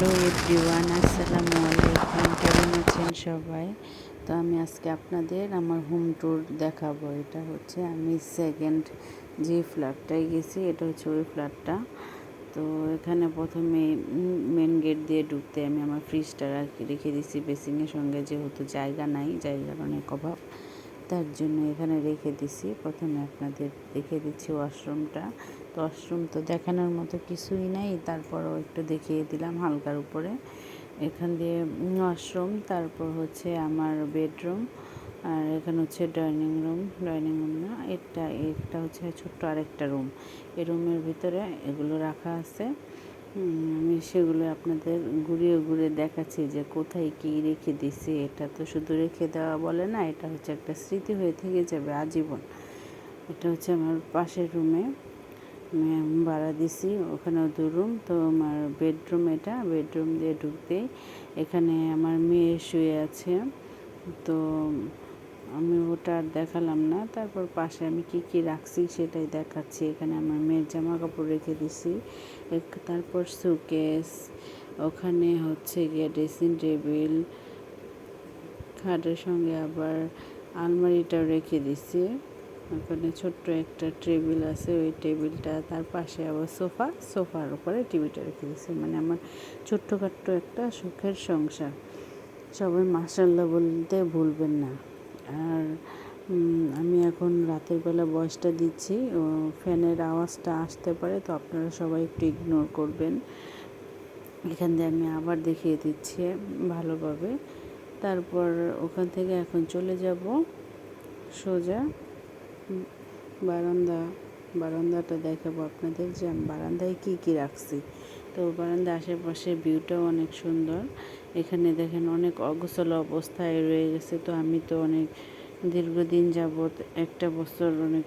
Hello everyone, আসসালামু আলাইকুম। কেমন আছেন সবাই? তো আমি আজকে আপনাদের আমার হোম ট্যুর দেখাবো। এটা হচ্ছে আমি সেকেন্ড যে ফ্ল্যাটটায় গেছি, এটা হচ্ছে ওই ফ্ল্যাটটা। তো এখানে প্রথমে মেন গেট দিয়ে ঢুকতে আমি আমার ফ্রিজটা রেখে দিছি বেসিংয়ের সঙ্গে, যেহেতু জায়গা নাই, জায়গার অনেক অভাব, তার জন্য এখানে রেখে দিছি। প্রথমে আপনাদের দেখে দিচ্ছি ওয়াশরুমটা। তো ওয়াশরুম তো দেখানোর মতো কিছুই নাই, তারপরও একটু দেখিয়ে দিলাম হালকার উপরে। এখান দিয়ে ওয়াশরুম, তারপর হচ্ছে আমার বেডরুম, আর এখানে হচ্ছে ডাইনিং রুম না, এটা হচ্ছে ছোট্ট আরেকটা রুম। এই রুমের ভিতরে এগুলো রাখা আছে। আমি সেগুলো আপনাদের ঘুরিয়ে দেখাচ্ছি যে কোথায় কী রেখে দিছি। এটা তো শুধু রেখে দেওয়া বলে না, এটা হচ্ছে একটা স্মৃতি হয়ে থেকে যাবে আজীবন। এটা হচ্ছে আমার পাশের রুমে ভাড়া দিছি, ওখানেও 2 রুম। তো আমার বেডরুম, এটা বেডরুম দিয়ে ঢুকতেই এখানে আমার মেয়ে শুয়ে আছে। তো আমি ওটা আর দেখালাম না। তারপর পাশে আমি কি রাখছি সেটাই দেখাচ্ছি। এখানে আমার মেয়ের জামা কাপড় রেখে দিছি। তারপর সুকেস, ওখানে হচ্ছে গিয়ে ড্রেসিং টেবিল, খাটের সঙ্গে আবার আলমারিটাও রেখে দিছি। ওখানে ছোট্ট একটা টেবিল আছে, ওই টেবিলটা, তার পাশে আবার সোফার উপরে টিভিটা রেখে দিছি। মানে আমার ছোট্টখাট্ট একটা সুখের সংসার। সবাই মাশাআল্লাহ বলতে ভুলবেন না। আর আমি এখন রাতের বেলা ভয়েসটা দিচ্ছি, ফ্যানের আওয়াজটা আসতে পারে, তো আপনারা সবাই একটু ইগনোর করবেন। এখান দিয়ে আমি আবার দেখিয়ে দিচ্ছি ভালোভাবে। তারপর ওখান থেকে এখন চলে যাব সোজা বারান্দাটা দেখাবো আপনাদের যে আমি বারান্দায় কী রাখছি। তো বারান্দার আশেপাশে ভিউটাও অনেক সুন্দর। এখানে দেখেন অনেক অগোছালো অবস্থায় রয়ে গেছে। তো আমি তো অনেক দীর্ঘদিন যাবৎ 1 বছর অনেক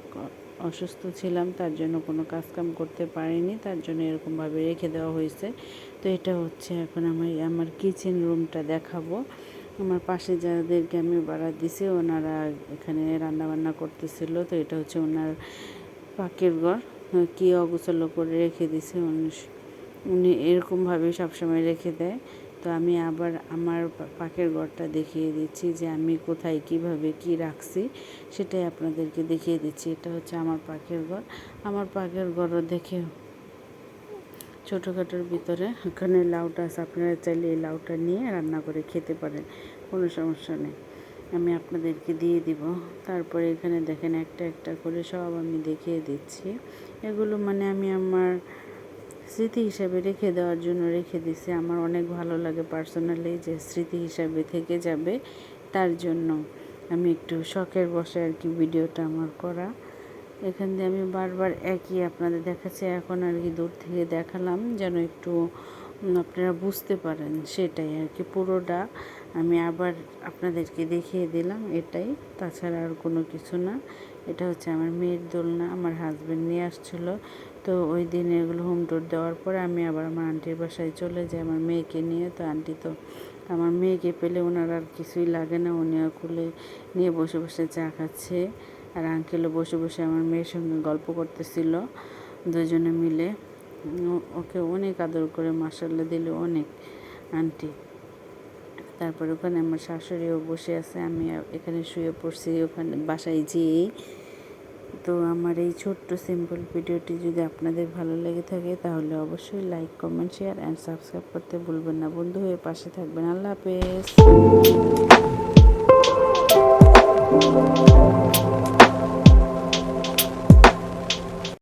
অসুস্থ ছিলাম, তার জন্য কোনো কাজকাম করতে পারিনি, তার জন্য এরকমভাবে রেখে দেওয়া হয়েছে। তো এটা হচ্ছে এখন আমার কিচেন রুমটা দেখাবো। আমার পাশে যাদেরকে আমি ভাড়া দিছি ওনারা এখানে রান্নাবান্না করতেছিল। তো এটা হচ্ছে ওনার পাকের ঘর, কী অগোছালো করে রেখে দিছে। উনি এরকমভাবে সবসময় রেখে দেয়। তো আমি আবার আমার পাকের ঘরটা দেখিয়ে দিচ্ছি যে আমি কোথায় কিভাবে কি রাখছি, সেটাই আপনাদেরকে দেখিয়ে দিচ্ছি। এটা হচ্ছে আমার পাকের ঘর। আমার পাকের ঘরও দেখে ছোটোখাটোর ভিতরে এখানে লাউটা আছে, আপনারা চাইলে এই লাউটা নিয়ে রান্না করে খেতে পারেন, কোনো সমস্যা নেই, আমি আপনাদেরকে দিয়ে দিব। তারপরে এখানে দেখেন একটা করে সব আমি দেখিয়ে দিচ্ছি। এগুলো মানে আমি আমার স্মৃতি হিসাবে রেখে দেওয়ার জন্য রেখে দিছি। আমার অনেক ভালো লাগে পার্সোনালি যে স্মৃতি হিসাবে থেকে যাবে, তার জন্য আমি একটু শখের বসে আর কি ভিডিওটা আমার করা। এখান দিয়ে আমি বারবার একই আপনাদের দেখাচ্ছি, এখন আর কি দূর থেকে দেখালাম যেন একটু আপনারা বুঝতে পারেন, সেটাই আর কি। পুরোটা আমি আবার আপনাদেরকে দেখিয়ে দিলাম, এটাই, তাছাড়া আর কোনো কিছু না। এটা হচ্ছে আমার মেয়ের দোলনা, আমার হাজব্যান্ড নিয়ে আসছিলো। তো ওই দিন এগুলো হোম ট্যুর দেওয়ার পরে আমি আবার আমার আন্টির বাসায় চলে যাই আমার মেয়েকে নিয়ে। তো আন্টি তো আমার মেয়েকে পেলে ওনার আর কিছুই লাগে না, উনিও খুলে নিয়ে বসে বসে চা খাচ্ছে। আর আঙ্কেলও বসে বসে আমার মেয়ের সঙ্গে গল্প করতেছিল, দুজনে মিলে। ওকে অনেক আদর করে মাশাআল্লাহ দিল অনেক আন্টি। তারপর ওখানে আমার শাশুড়িও বসে আছে, আমি এখানে শুয়ে পড়ছি ওখানে বাসায় যেয়েই। তো আমার এই ছোট্ট সিম্পল ভিডিওটি যদি আপনাদের ভালো লেগে থাকে তাহলে অবশ্যই like, comment, share and subscribe করতে ভুলবেন না। বন্ধু হয়ে পাশে থাকবেন। আল্লাহ হাফেজ।